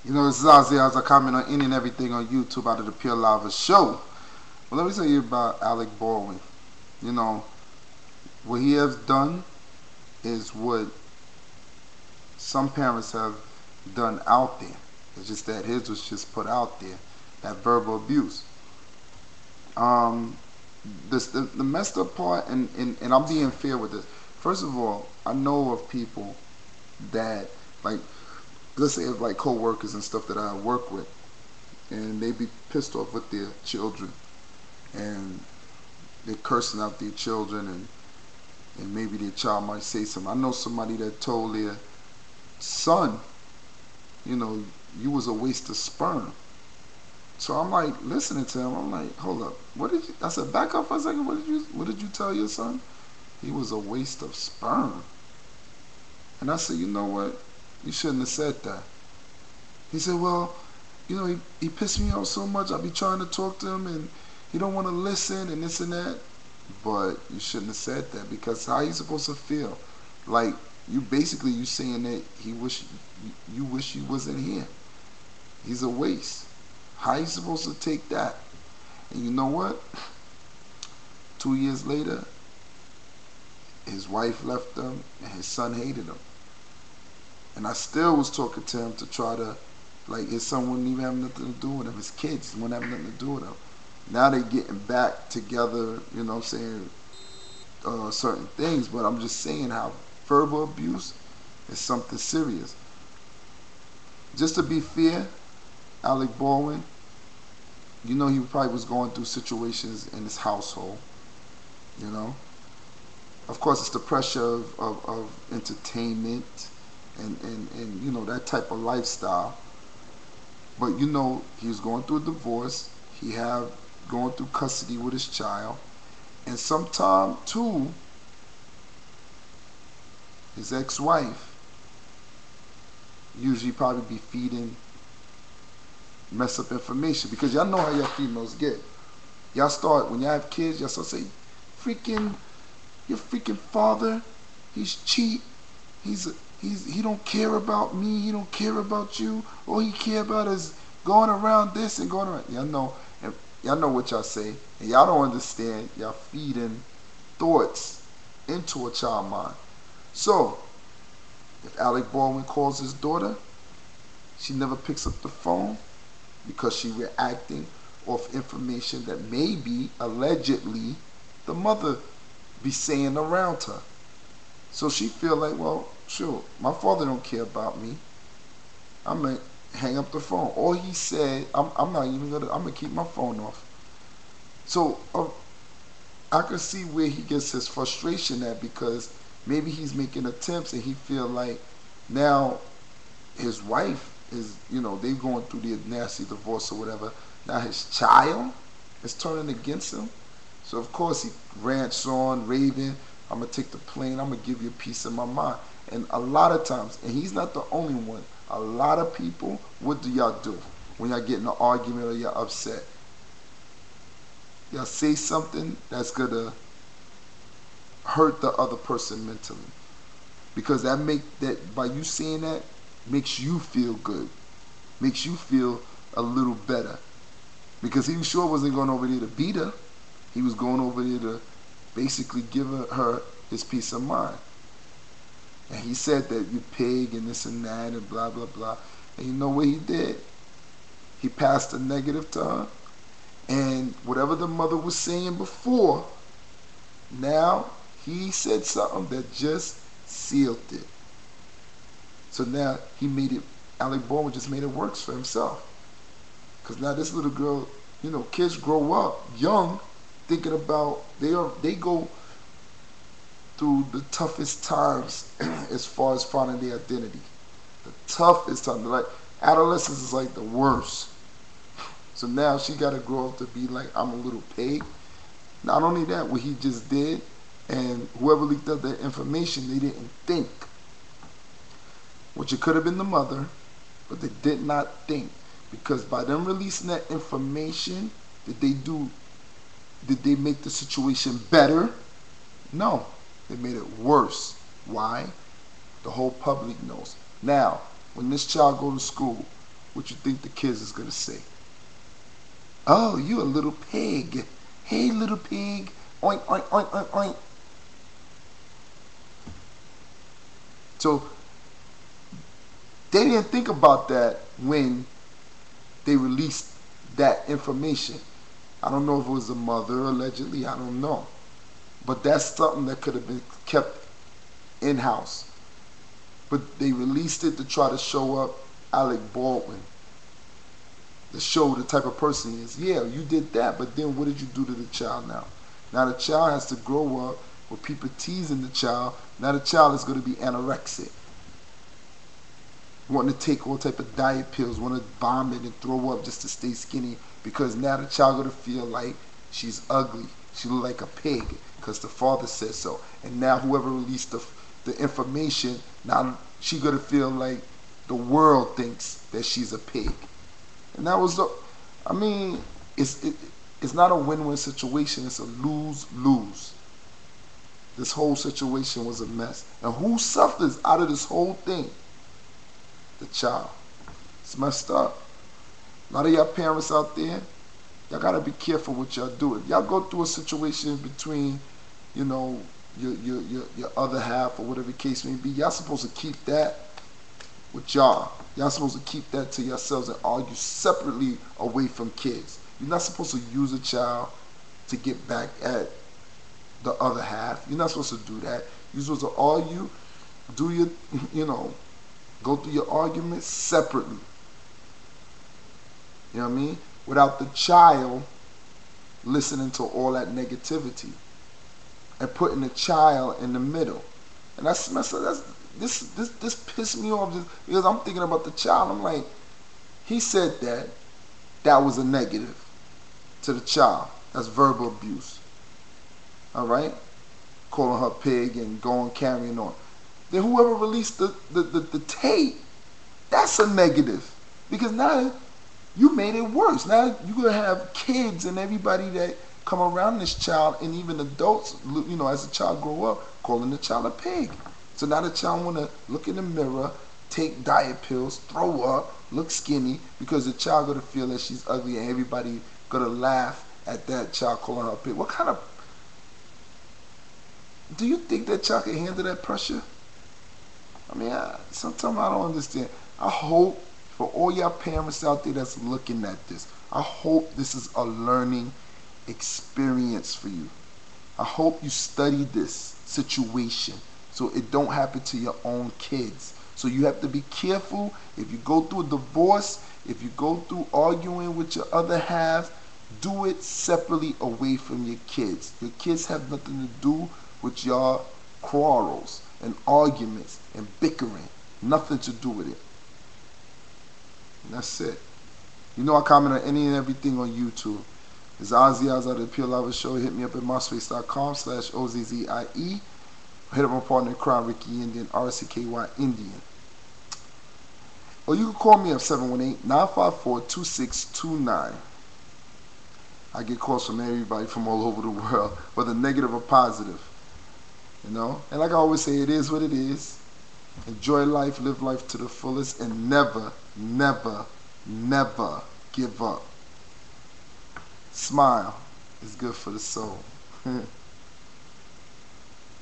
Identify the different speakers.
Speaker 1: You know, this is Ozzy as I comment on any and everything on YouTube out of the Pure Lava Show. Well, let me tell you about Alec Baldwin. You know, what he has done is what some parents have done out there. It's just that his was just put out there, that verbal abuse. Um, the messed up part, and I'm being fair with this. First of all, I know of people that, like, let's say like co-workers and stuff that I work with, and they be pissed off with their children, and they're cursing out their children, and maybe their child might say something. I know somebody that told their son, you know, you was a waste of sperm. So I'm like listening to him. I'm like, hold up, what did you? I said, back up for a second. What did you tell your son? He was a waste of sperm. And I said, you know what? You shouldn't have said that. He said, well, you know, he pissed me off so much. I be trying to talk to him, and he don't want to listen, and this and that. But you shouldn't have said that, because how you supposed to feel? Like, you basically, you saying that you wish he wasn't here. He's a waste. How you supposed to take that? And you know what? 2 years later, his wife left him, and his son hated him. And I still was talking to him to try to, like, his son wouldn't even have nothing to do with him. His kids wouldn't have nothing to do with him. Now they getting back together, you know what I'm saying, certain things. But I'm just saying how verbal abuse is something serious. Just to be fair, Alec Baldwin, you know, he probably was going through situations in his household, you know. Of course, it's the pressure of entertainment and you know, that type of lifestyle. But you know, he was going through a divorce. He have going through custody with his child, and sometime too, his ex-wife usually probably be feeding mess up information, because y'all know how y'all females get. Y'all start, when y'all have kids, y'all start saying, freaking, your freaking father, he's cheap, he don't care about me, he don't care about you, all he care about is going around this and going around. Y'all know, and y'all know what y'all say, and y'all don't understand. Y'all feeding thoughts into a child mind. So if Alec Baldwin calls his daughter, she never picks up the phone because she reacting off information that maybe allegedly the mother be saying around her. So she feel like, well, sure, my father don't care about me. I'm gonna hang up the phone. All he said, I'm not even gonna. I'm gonna keep my phone off. So I can see where he gets his frustration at, because maybe he's making attempts and he feel like now his wife is, you know, they going through the nasty divorce or whatever. Now his child is turning against him. So of course he rants on, raving, I'm going to take the plane, I'm going to give you a piece of my mind. And a lot of times, and he's not the only one, a lot of people, what do y'all do when y'all get in an argument or y'all upset? Y'all say something that's going to hurt the other person mentally. Because that by you saying that, makes you feel good, makes you feel a little better, because he sure wasn't going over there to beat her. He was going over there to basically give her his peace of mind. And he said that you pig and this and that and blah blah blah. And you know what he did? He passed a negative to her, and whatever the mother was saying before, now he said something that just sealed it. So now he made it, Alec Baldwin just made it worse for himself. Because now this little girl, you know, kids grow up young thinking about, they go through the toughest times as far as finding their identity. The toughest time. Like, adolescence is like the worst. So now she got to grow up to be like, I'm a little pig. Not only that, what he just did, and whoever leaked up that information, they didn't think. Which it could have been the mother, but they did not think. Because by them releasing that information, did they make the situation better? No, they made it worse. Why? The whole public knows. Now, when this child go to school, what you think the kids is gonna say? Oh, you a little pig. Hey, little pig. Oink, oink, oink, oink, oink. So they didn't think about that when they released that information. I don't know if it was the mother allegedly. I don't know. But that's something that could have been kept in-house. But they released it to try to show up Alec Baldwin, to show the type of person he is. Yeah, you did that, but then what did you do to the child now? Now the child has to grow up with people teasing the child. Now the child is going to be anorexic, wanting to take all type of diet pills, want to vomit and throw up just to stay skinny, because now the child going to feel like she's ugly. She look like a pig because the father said so. And now whoever released the information, now she going to feel like the world thinks that she's a pig. And that was I mean, it's not a win-win situation. It's a lose-lose. This whole situation was a mess. And who suffers out of this whole thing? The child. It's messed up. A lot of y'all parents out there, y'all gotta be careful what y'all do. If y'all go through a situation between, you know, your other half or whatever the case may be, y'all supposed to keep that with y'all. Y'all supposed to keep that to yourselves and argue separately away from kids. You're not supposed to use a child to get back at the other half. You're not supposed to do that. You're supposed to argue, do your, you know, go through your arguments separately. You know what I mean? Without the child listening to all that negativity and putting the child in the middle. And that's messed up. This pissed me off because I'm thinking about the child. I'm like, he said that was a negative to the child. That's verbal abuse. All right? Calling her pig and going carrying on. Then whoever released the tape, that's a negative. Because now you made it worse. Now you're going to have kids and everybody that come around this child, and even adults, you know, as the child grow up, calling the child a pig. So now the child want to look in the mirror, take diet pills, throw up, look skinny, because the child going to feel that she's ugly, and everybody going to laugh at that child calling her a pig. What kind of... Do you think that child can handle that pressure? I mean, sometimes I don't understand. I hope for all y'all parents out there that's looking at this, I hope this is a learning experience for you. I hope you study this situation so it don't happen to your own kids. So you have to be careful. If you go through a divorce, if you go through arguing with your other half, do it separately away from your kids. Your kids have nothing to do with your quarrels and arguments and bickering. Nothing to do with it. And that's it. You know I comment on any and everything on YouTube. It's Ozzy Oz the Pure Lover Show. Hit me up at myspace.com/OZZIE. Hit up my partner in crime, Ricky Indian, RCKY Indian. Or you can call me up 718-954-2629. I get calls from everybody from all over the world, whether negative or positive. You know? And like I always say, it is what it is. Enjoy life, live life to the fullest, and never, never, never give up. Smile is good for the soul.